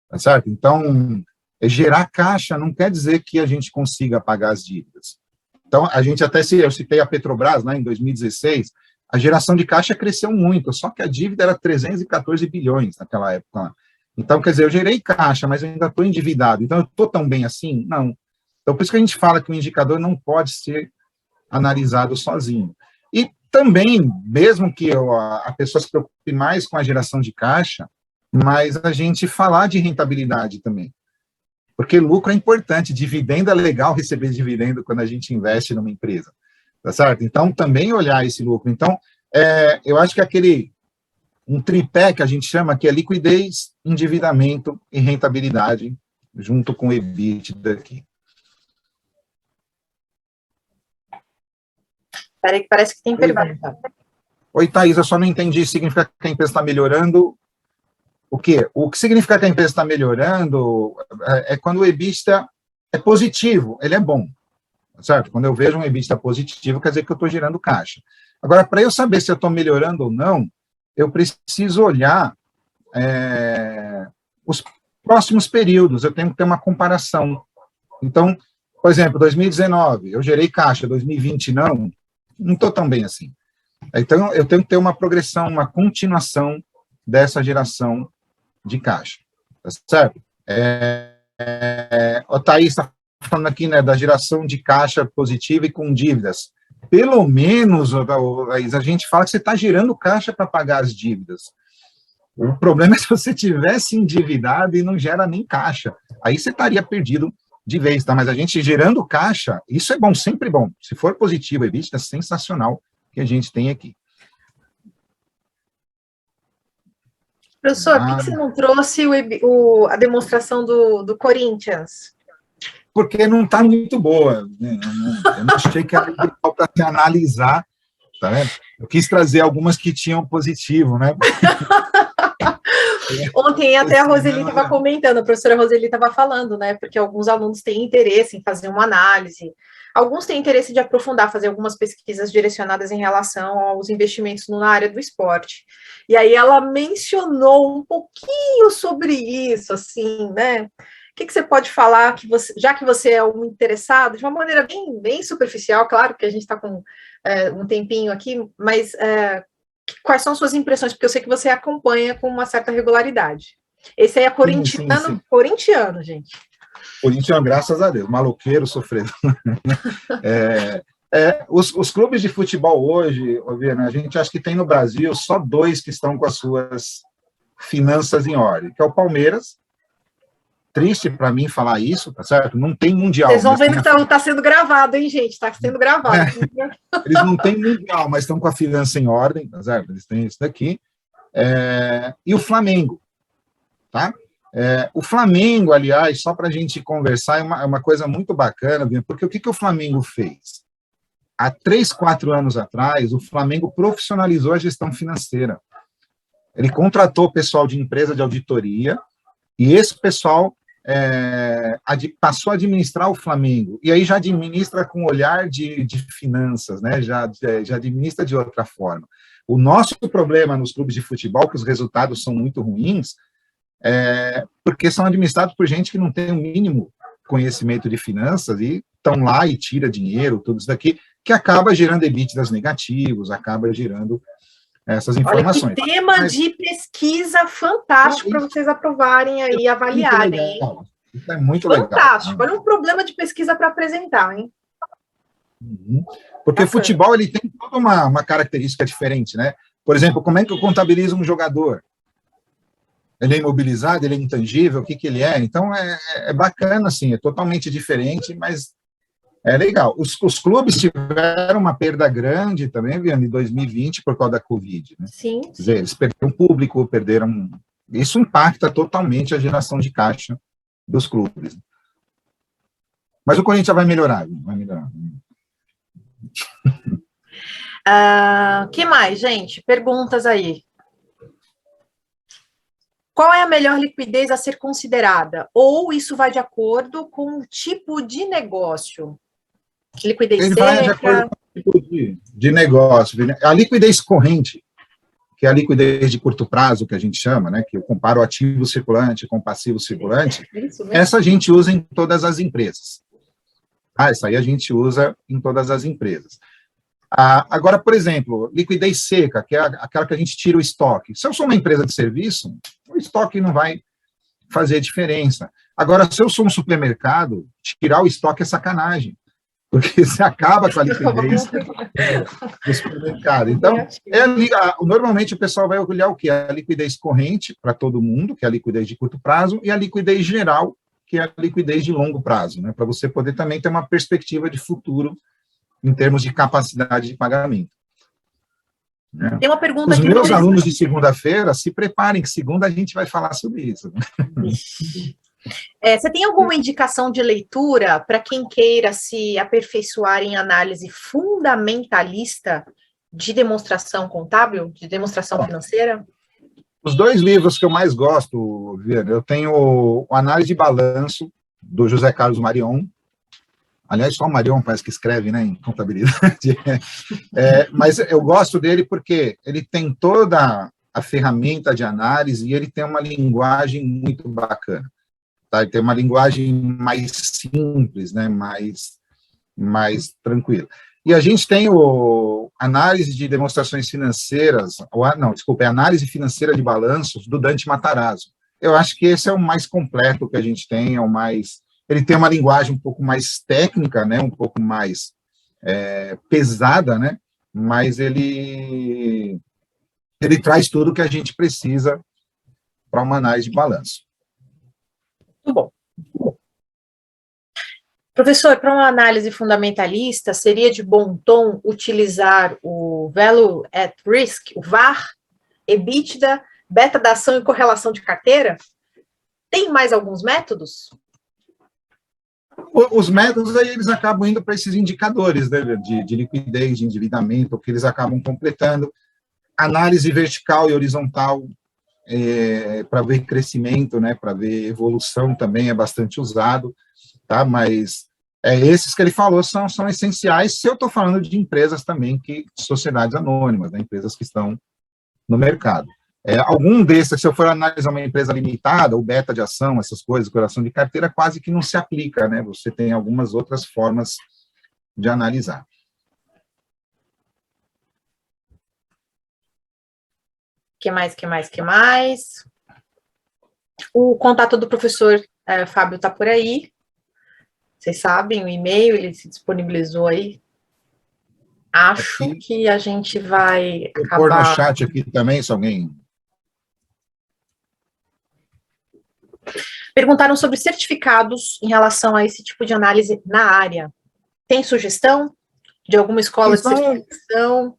Tá certo? Então, gerar caixa não quer dizer que a gente consiga pagar as dívidas. Então, a gente até, eu citei a Petrobras, né, em 2016, a geração de caixa cresceu muito, só que a dívida era 314 bilhões naquela época. Então, quer dizer, eu gerei caixa, mas eu ainda estou endividado. Então, eu estou tão bem assim? Não. Então, por isso que a gente fala que o indicador não pode ser analisado sozinho. E também, mesmo que a pessoa se preocupe mais com a geração de caixa, mas a gente falar de rentabilidade também. Porque lucro é importante, dividendo é legal receber dividendo quando a gente investe numa empresa. Tá certo? Então, também olhar esse lucro. Então, eu acho que um tripé que a gente chama, que é liquidez, endividamento e rentabilidade, junto com o EBITDA aqui. Peraí, que parece que tem pergunta. Oi, Thaís, eu só não entendi. Significa que a empresa está melhorando o quê? O que significa que a empresa está melhorando é quando o EBITDA é positivo, ele é bom. Certo? Quando eu vejo um EBITDA positivo, quer dizer que eu estou gerando caixa. Agora, para eu saber se eu estou melhorando ou não, eu preciso olhar os próximos períodos, eu tenho que ter uma comparação. Então, por exemplo, 2019, eu gerei caixa, 2020 não estou tão bem assim. Então, eu tenho que ter uma progressão, uma continuação dessa geração de caixa. Tá certo? O Thaís está falando aqui, né, da geração de caixa positiva e com dívidas. Pelo menos, a gente fala que você está gerando caixa para pagar as dívidas. O problema é se você tivesse endividado e não gera nem caixa. Aí você estaria perdido de vez, tá? Mas a gente gerando caixa, isso é bom, sempre bom. Se for positivo, EBITDA, é sensacional que a gente tem aqui. Professor, por que você não trouxe a demonstração do Corinthians? Porque não está muito boa. Né? Eu não achei que era legal para se analisar. Tá vendo? Eu quis trazer algumas que tinham positivo, né? Ontem até a Roseli estava comentando, a professora Roseli estava falando, né? Porque alguns alunos têm interesse em fazer uma análise, alguns têm interesse de aprofundar, fazer algumas pesquisas direcionadas em relação aos investimentos na área do esporte. E aí ela mencionou um pouquinho sobre isso, assim, né? O que você pode falar, já que você é um interessado, de uma maneira bem superficial, claro que a gente está com um tempinho aqui, mas quais são suas impressões? Porque eu sei que você acompanha com uma certa regularidade. Esse aí é corintiano, sim. Corintiano, gente. Corintiano, graças a Deus, maloqueiro, sofredor. Os clubes de futebol hoje, a gente acha que tem no Brasil só 2 que estão com as suas finanças em ordem, que é o Palmeiras. Triste para mim falar isso, tá certo? Não tem mundial. Vocês vão vendo que está sendo gravado, hein, gente? Está sendo gravado. Eles não têm mundial, mas estão com a finança em ordem, tá certo? Eles têm isso daqui. E o Flamengo, tá? O Flamengo, aliás, só para a gente conversar, é uma coisa muito bacana, porque o que o Flamengo fez? Há 3, 4 anos atrás, o Flamengo profissionalizou a gestão financeira. Ele contratou pessoal de empresa de auditoria, e esse pessoal passou a administrar o Flamengo, e aí já administra com olhar de finanças, né? Já administra de outra forma. O nosso problema nos clubes de futebol, que os resultados são muito ruins, porque são administrados por gente que não tem o mínimo conhecimento de finanças e estão lá e tira dinheiro, tudo isso daqui, que acaba gerando EBITDAs negativos, acaba gerando essas informações. Olha, que tema de pesquisa fantástico para vocês aprovarem aí e avaliarem, hein? Isso é muito fantástico. legal. Olha um problema de pesquisa para apresentar, hein? Porque futebol, ele tem toda uma característica diferente, né? Por exemplo, como é que eu contabilizo um jogador? Ele é imobilizado, ele é intangível, o que ele é? Então, é bacana, assim, é totalmente diferente, mas é legal. Os clubes tiveram uma perda grande também, Viana, em 2020, por causa da Covid, né? Sim. Quer dizer, eles perderam público, perderam... Isso impacta totalmente a geração de caixa dos clubes. Mas o Corinthians vai melhorar, vai melhorar. Que mais, gente? Perguntas aí. Qual é a melhor liquidez a ser considerada? Ou isso vai de acordo com o tipo de negócio? Liquidez Ele seca? vai de acordo com o tipo de negócio. A liquidez corrente, que é a liquidez de curto prazo, que a gente chama, né? Que eu comparo o ativo circulante com o passivo circulante, essa a gente usa em todas as empresas. Essa aí a gente usa em todas as empresas. Agora, por exemplo, liquidez seca, que é aquela que a gente tira o estoque. Se eu sou uma empresa de serviço, o estoque não vai fazer diferença. Agora, se eu sou um supermercado, tirar o estoque é sacanagem, porque você acaba com a liquidez do supermercado. Então, normalmente o pessoal vai olhar o quê? A liquidez corrente para todo mundo, que é a liquidez de curto prazo, e a liquidez geral, que é a liquidez de longo prazo, né? Para você poder também ter uma perspectiva de futuro em termos de capacidade de pagamento. Né? Tem uma pergunta Os aqui. Meus alunos de segunda-feira, se preparem, que segunda a gente vai falar sobre isso. Você tem alguma indicação de leitura para quem queira se aperfeiçoar em análise fundamentalista de demonstração contábil, de demonstração financeira? Os 2 livros que eu mais gosto, Viana, eu tenho o Análise de Balanço, do José Carlos Marion. Aliás, só o Marion parece que escreve, né, em contabilidade. Mas eu gosto dele porque ele tem toda a ferramenta de análise e ele tem uma linguagem muito bacana. Tá? Ele tem uma linguagem mais simples, né, mais tranquila. E a gente tem o Análise de Demonstrações Financeiras, Análise Financeira de Balanços, do Dante Matarazzo. Eu acho que esse é o mais completo que a gente tem, ele tem uma linguagem um pouco mais técnica, né, um pouco mais pesada, né, mas ele traz tudo o que a gente precisa para uma análise de balanço. Muito bom. Professor, para uma análise fundamentalista, seria de bom tom utilizar o Value at Risk, o VAR, EBITDA, beta da ação e correlação de carteira? Tem mais alguns métodos? Os métodos aí eles acabam indo para esses indicadores, né, de liquidez, de endividamento, que eles acabam completando. Análise vertical e horizontal para ver crescimento, né, para ver evolução também é bastante usado, tá? Mas esses que ele falou são essenciais se eu estou falando de empresas também, sociedades anônimas, né, empresas que estão no mercado. Algum desses, se eu for analisar uma empresa limitada, ou beta de ação, essas coisas, correlação de carteira, quase que não se aplica, né? Você tem algumas outras formas de analisar. Que mais? O contato do professor Fábio está por aí. Vocês sabem, o e-mail, ele se disponibilizou aí. Acho aqui, que a gente vai acabar... Vou pôr no chat aqui também, se alguém... Perguntaram sobre certificados em relação a esse tipo de análise na área. Tem sugestão de alguma escola de certificação?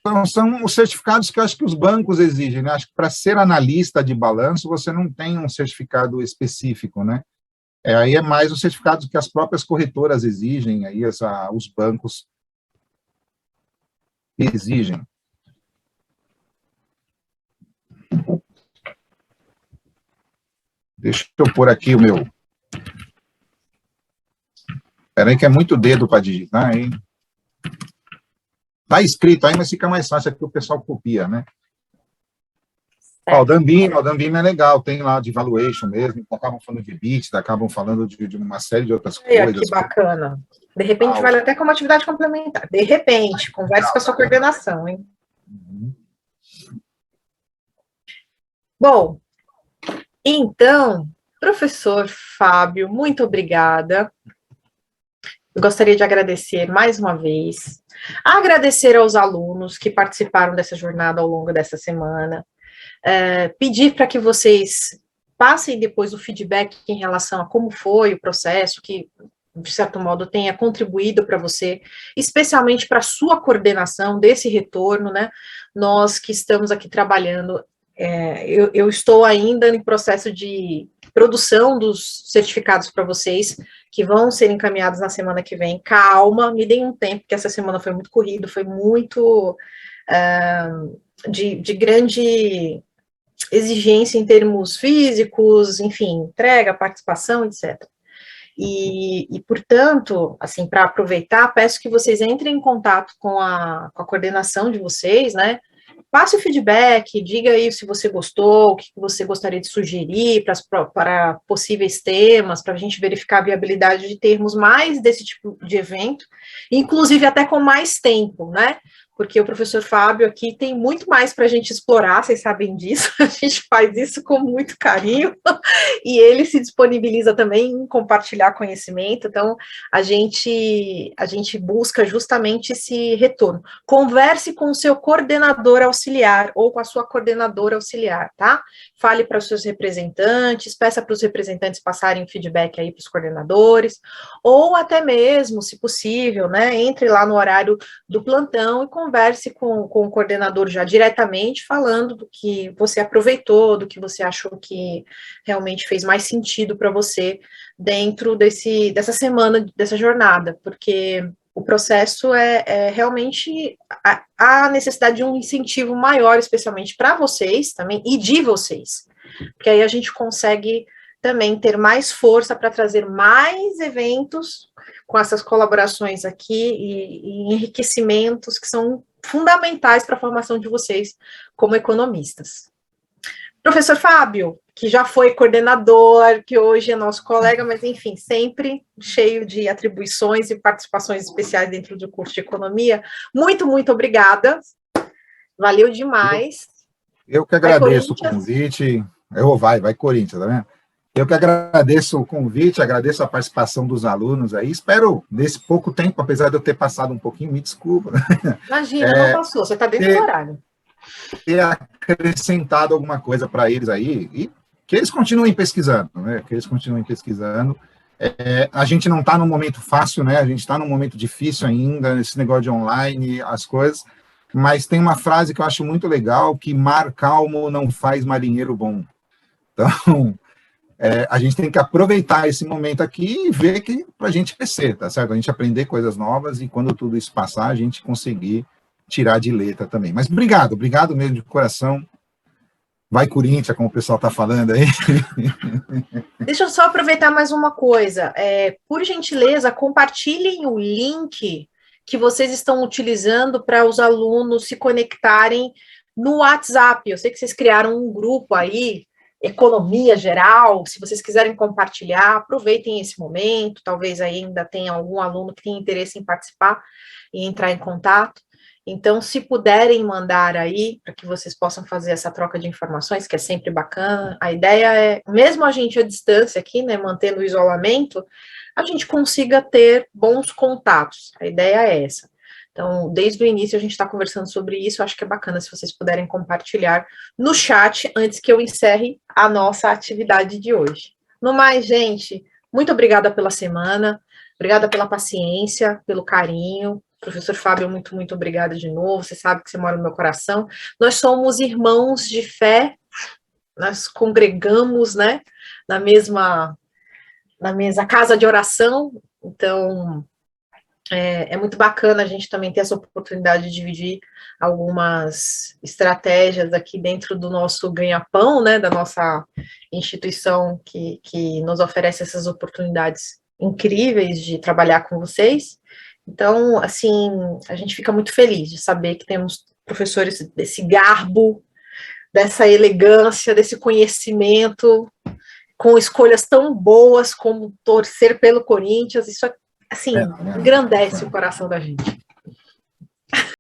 Então, são os certificados que eu acho que os bancos exigem, né? Acho que para ser analista de balanço, você não tem um certificado específico, né? Aí é mais os certificados que as próprias corretoras exigem, aí os bancos exigem. Deixa eu pôr aqui o meu. Espera aí que é muito dedo para digitar, hein? Está escrito aí, mas fica mais fácil, aqui o pessoal copia, né? O Dambima é legal, tem lá de valuation mesmo, acabam falando de EBITDA, acabam falando de uma série de outras coisas. Que bacana. De repente, vale até como atividade complementar. De repente, converse com a sua coordenação, hein? Uhum. Bom, então, professor Fábio, muito obrigada. Eu gostaria de agradecer mais uma vez, agradecer aos alunos que participaram dessa jornada ao longo dessa semana, pedir para que vocês passem depois o feedback em relação a como foi o processo, que, de certo modo, tenha contribuído para você, especialmente para a sua coordenação desse retorno, né? Nós que estamos aqui trabalhando, eu estou ainda em processo de produção dos certificados para vocês, que vão ser encaminhados na semana que vem. Calma, me deem um tempo, porque essa semana foi muito corrido, foi muito de grande exigência em termos físicos, enfim, entrega, participação, etc. Portanto, assim, para aproveitar, peço que vocês entrem em contato com a coordenação de vocês, né? Passe o feedback, diga aí se você gostou, o que você gostaria de sugerir para possíveis temas, para a gente verificar a viabilidade de termos mais desse tipo de evento, inclusive até com mais tempo, né? Porque o professor Fábio aqui tem muito mais para a gente explorar, vocês sabem disso, a gente faz isso com muito carinho, e ele se disponibiliza também em compartilhar conhecimento, então a gente busca justamente esse retorno. Converse com o seu coordenador auxiliar, ou com a sua coordenadora auxiliar, tá? Fale para os seus representantes, peça para os representantes passarem feedback aí para os coordenadores, ou até mesmo, se possível, né, entre lá no horário do plantão e converse com o coordenador já diretamente, falando do que você aproveitou, do que você achou que realmente fez mais sentido para você dentro dessa semana, dessa jornada, porque o processo é realmente a necessidade de um incentivo maior, especialmente para vocês também, e de vocês, porque aí a gente consegue também ter mais força para trazer mais eventos com essas colaborações aqui e enriquecimentos que são fundamentais para a formação de vocês como economistas. Professor Fábio, que já foi coordenador, que hoje é nosso colega, mas enfim, sempre cheio de atribuições e participações especiais dentro do curso de economia. Muito, muito obrigada. Valeu demais. Eu que agradeço o convite. Vai Corinthians, tá vendo? Eu que agradeço o convite, agradeço a participação dos alunos aí. Espero, nesse pouco tempo, apesar de eu ter passado um pouquinho, me desculpa. Imagina, não passou, você está dentro do horário. Ter acrescentado alguma coisa para eles aí, e que eles continuem pesquisando, né? Que eles continuem pesquisando. A gente não está num momento fácil, né? A gente está num momento difícil ainda, esse negócio de online, as coisas, mas tem uma frase que eu acho muito legal, que mar calmo não faz marinheiro bom. Então, a gente tem que aproveitar esse momento aqui e ver que para a gente crescer, tá certo? A gente aprender coisas novas e quando tudo isso passar, a gente conseguir tirar de letra também. Mas obrigado mesmo de coração. Vai Corinthians, como o pessoal está falando aí. Deixa eu só aproveitar mais uma coisa. Por gentileza, compartilhem o link que vocês estão utilizando para os alunos se conectarem no WhatsApp. Eu sei que vocês criaram um grupo aí, Economia Geral. Se vocês quiserem compartilhar, aproveitem esse momento. Talvez ainda tenha algum aluno que tenha interesse em participar e entrar em contato. Então, se puderem mandar aí, para que vocês possam fazer essa troca de informações, que é sempre bacana, a ideia é, mesmo a gente à distância aqui, né, mantendo o isolamento, a gente consiga ter bons contatos. A ideia é essa. Então, desde o início a gente está conversando sobre isso, acho que é bacana se vocês puderem compartilhar no chat antes que eu encerre a nossa atividade de hoje. No mais, gente, muito obrigada pela semana, obrigada pela paciência, pelo carinho. Professor Fábio, muito, muito obrigada de novo. Você sabe que você mora no meu coração. Nós somos irmãos de fé, nós congregamos, né, na mesma casa de oração, então é muito bacana a gente também ter essa oportunidade de dividir algumas estratégias aqui dentro do nosso ganha-pão, né, da nossa instituição que nos oferece essas oportunidades incríveis de trabalhar com vocês. Então, assim, a gente fica muito feliz de saber que temos professores desse garbo, dessa elegância, desse conhecimento, com escolhas tão boas como torcer pelo Corinthians. Isso, assim, engrandece o coração da gente.